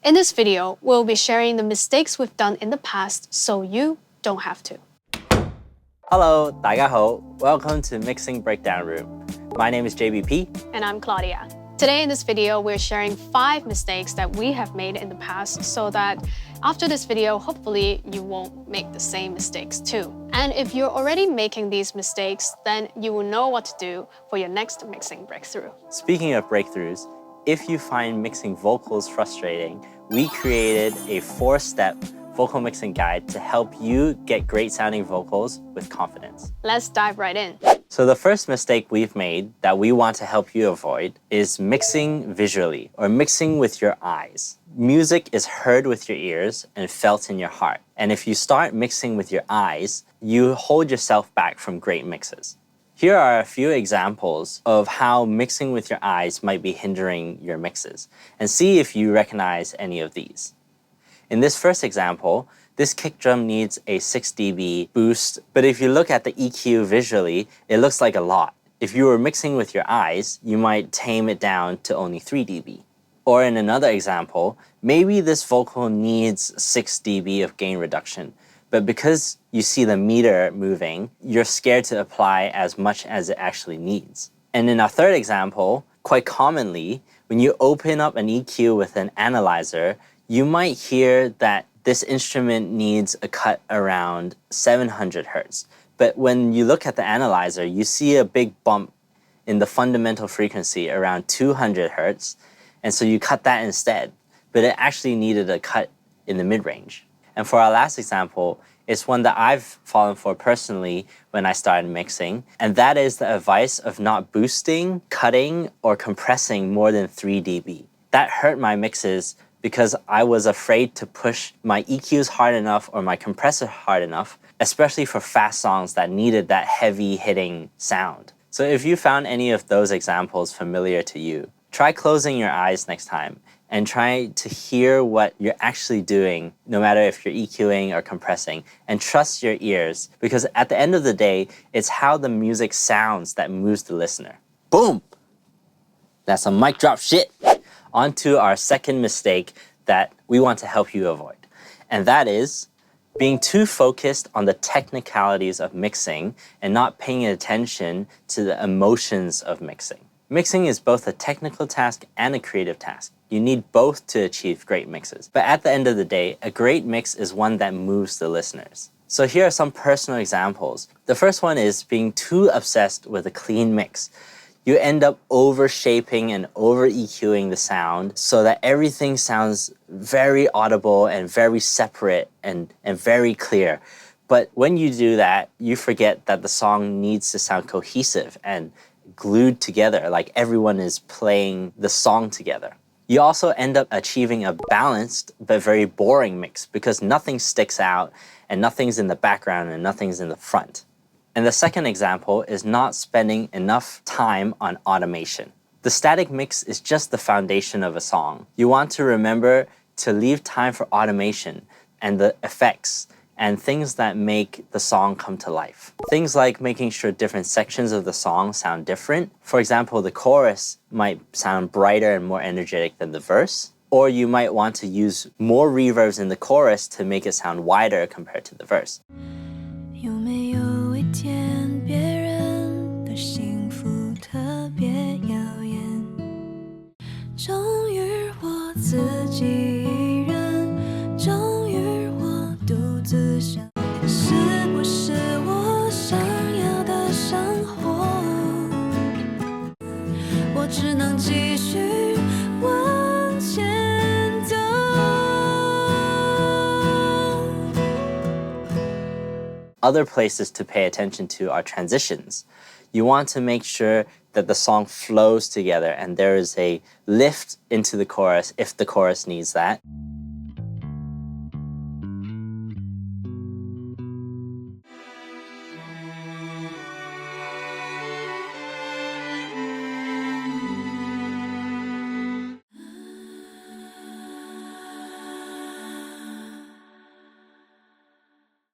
In this video, we'll be sharing the mistakes we've done in the past so you don't have to. Hello, 大家好. Welcome to Mixing Breakdown Room. My name is JBP. And I'm Claudia. Today in this video, we're sharing 5 mistakes that we have made in the past so that after this video, hopefully you won't make the same mistakes too. And if you're already making these mistakes, then you will know what to do for your next mixing breakthrough. Speaking of breakthroughs, if you find mixing vocals frustrating, we created a 4-step vocal mixing guide to help you get great sounding vocals with confidence. Let's dive right in. So the first mistake we've made that we want to help you avoid is mixing visually or mixing with your eyes. Music is heard with your ears and felt in your heart. And if you start mixing with your eyes, you hold yourself back from great mixes. Here are a few examples of how mixing with your eyes might be hindering your mixes, and see if you recognize any of these. In this first example, this kick drum needs a 6 dB boost, but if you look at the EQ visually, it looks like a lot. If you were mixing with your eyes, you might tame it down to only 3 dB. Or in another example, maybe this vocal needs 6 dB of gain reduction, but because you see the meter moving, you're scared to apply as much as it actually needs. And in our third example, quite commonly, when you open up an EQ with an analyzer, you might hear that this instrument needs a cut around 700 Hertz. But when you look at the analyzer, you see a big bump in the fundamental frequency around 200 Hertz, and so you cut that instead. But it actually needed a cut in the mid-range. And for our last example, it's one that I've fallen for personally when I started mixing, and that is the advice of not boosting, cutting, or compressing more than 3 dB. That hurt my mixes because I was afraid to push my EQs hard enough or my compressor hard enough, especially for fast songs that needed that heavy hitting sound. So if you found any of those examples familiar to you, try closing your eyes next time and try to hear what you're actually doing, no matter if you're EQing or compressing, and trust your ears, because at the end of the day, it's how the music sounds that moves the listener. Boom! That's some mic drop shit. On to our second mistake that we want to help you avoid, and that is being too focused on the technicalities of mixing and not paying attention to the emotions of mixing. Mixing is both a technical task and a creative task. You need both to achieve great mixes. But at the end of the day, a great mix is one that moves the listeners. So here are some personal examples. The first one is being too obsessed with a clean mix. You end up over-shaping and over-EQing the sound so that everything sounds very audible and very separate and very clear. But when you do that, you forget that the song needs to sound cohesive and glued together, like everyone is playing the song together. You also end up achieving a balanced but very boring mix because nothing sticks out and nothing's in the background and nothing's in the front. And the second example is not spending enough time on automation. The static mix is just the foundation of a song. You want to remember to leave time for automation and the effects and things that make the song come to life. Things like making sure different sections of the song sound different. For example, the chorus might sound brighter and more energetic than the verse, or you might want to use more reverbs in the chorus to make it sound wider compared to the verse. 有没有一天别人的幸福特别耀眼，终于我自己一人，终于我独自想，是不是我想要的生活？我只能继续往前走。Other places to pay attention to are transitions. You want to make sure that the song flows together and there is a lift into the chorus if the chorus needs that.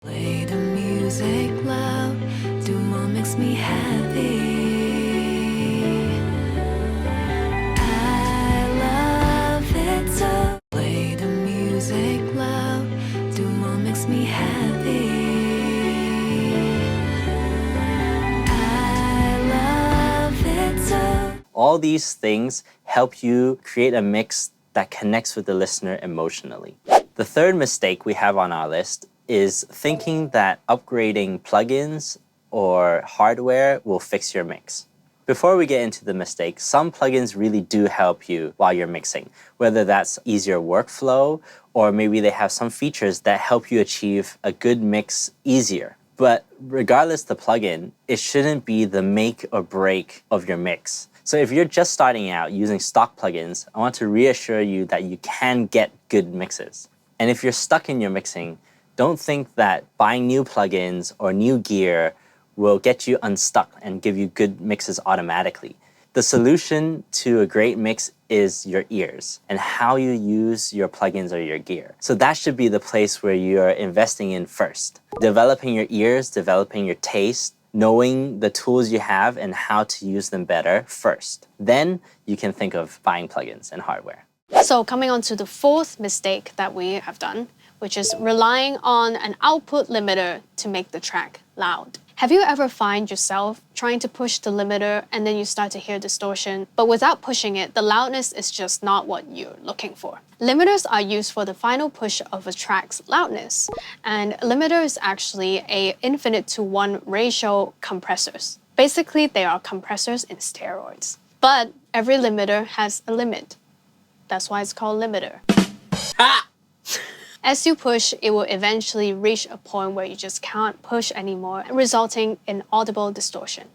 Play the music loud, do what makes me happy. I love it so. Play the music loud, do what makes me happy. I love it so. All these things help you create a mix that connects with the listener emotionally. The third mistake we have on our list is thinking that upgrading plugins or hardware will fix your mix. Before we get into the mistake, some plugins really do help you while you're mixing, whether that's easier workflow or maybe they have some features that help you achieve a good mix easier. But regardless the plugin, it shouldn't be the make or break of your mix. So if you're just starting out using stock plugins, I want to reassure you that you can get good mixes. And if you're stuck in your mixing, don't think that buying new plugins or new gear will get you unstuck and give you good mixes automatically. The solution to a great mix is your ears and how you use your plugins or your gear. So that should be the place where you're investing in first. Developing your ears, developing your taste, knowing the tools you have and how to use them better first. Then you can think of buying plugins and hardware. So coming on to the fourth mistake that we have done, which is relying on an output limiter to make the track loud. Have you ever find yourself trying to push the limiter and then you start to hear distortion, but without pushing it, the loudness is just not what you're looking for? Limiters are used for the final push of a track's loudness, and a limiter is actually a infinite to one ratio compressors. Basically, they are compressors in steroids. But every limiter has a limit. That's why it's called limiter. As you push, it will eventually reach a point where you just can't push anymore, resulting in audible distortion.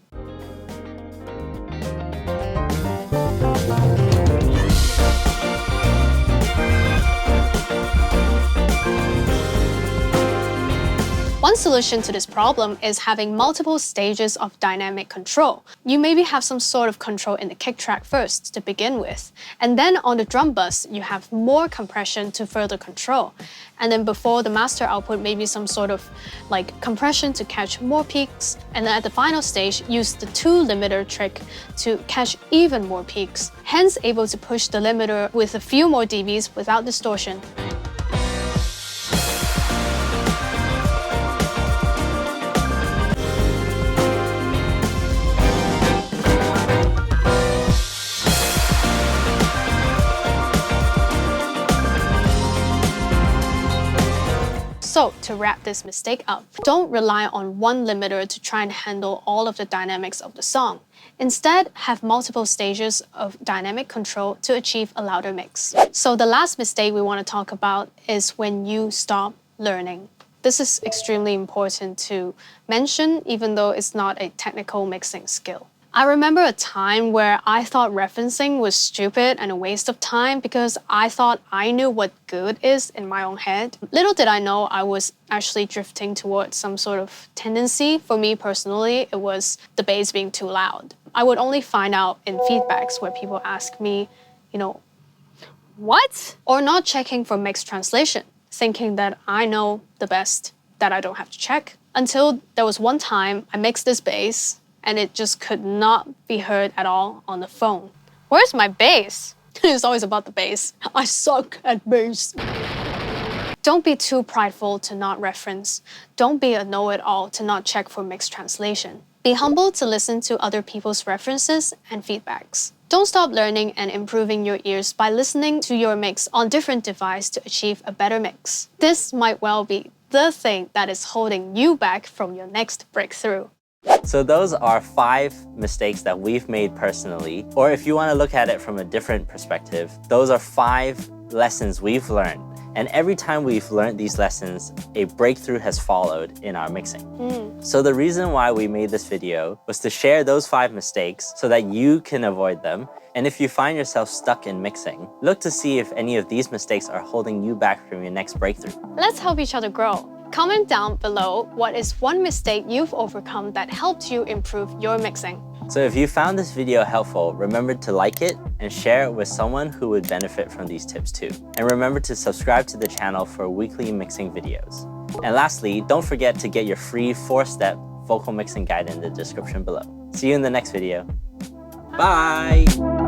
One solution to this problem is having multiple stages of dynamic control. You maybe have some sort of control in the kick track first to begin with, and then on the drum bus, you have more compression to further control. And then before the master output, maybe some sort of like compression to catch more peaks. And then at the final stage, use the two limiter trick to catch even more peaks, hence able to push the limiter with a few more dBs without distortion. So to wrap this mistake up, don't rely on one limiter to try and handle all of the dynamics of the song. Instead, have multiple stages of dynamic control to achieve a louder mix. So the last mistake we want to talk about is when you stop learning. This is extremely important to mention, even though it's not a technical mixing skill. I remember a time where I thought referencing was stupid and a waste of time because I thought I knew what good is in my own head. Little did I know I was actually drifting towards some sort of tendency. For me personally, it was the bass being too loud. I would only find out in feedbacks where people ask me, what? Or not checking for mixed translation, thinking that I know the best, that I don't have to check. Until there was one time I mixed this bass and it just could not be heard at all on the phone. Where's my bass? It's always about the bass. I suck at bass. Don't be too prideful to not reference. Don't be a know-it-all to not check for mixed translation. Be humble to listen to other people's references and feedbacks. Don't stop learning and improving your ears by listening to your mix on different devices to achieve a better mix. This might well be the thing that is holding you back from your next breakthrough. So those are 5 mistakes that we've made personally, or if you want to look at it from a different perspective, those are 5 lessons we've learned. And every time we've learned these lessons, a breakthrough has followed in our mixing. So the reason why we made this video was to share those 5 mistakes so that you can avoid them. And if you find yourself stuck in mixing, look to see if any of these mistakes are holding you back from your next breakthrough. Let's help each other grow. Comment down below what is one mistake you've overcome that helped you improve your mixing. So if you found this video helpful, remember to like it and share it with someone who would benefit from these tips too. And remember to subscribe to the channel for weekly mixing videos. And lastly, don't forget to get your free 4-step vocal mixing guide in the description below. See you in the next video. Bye!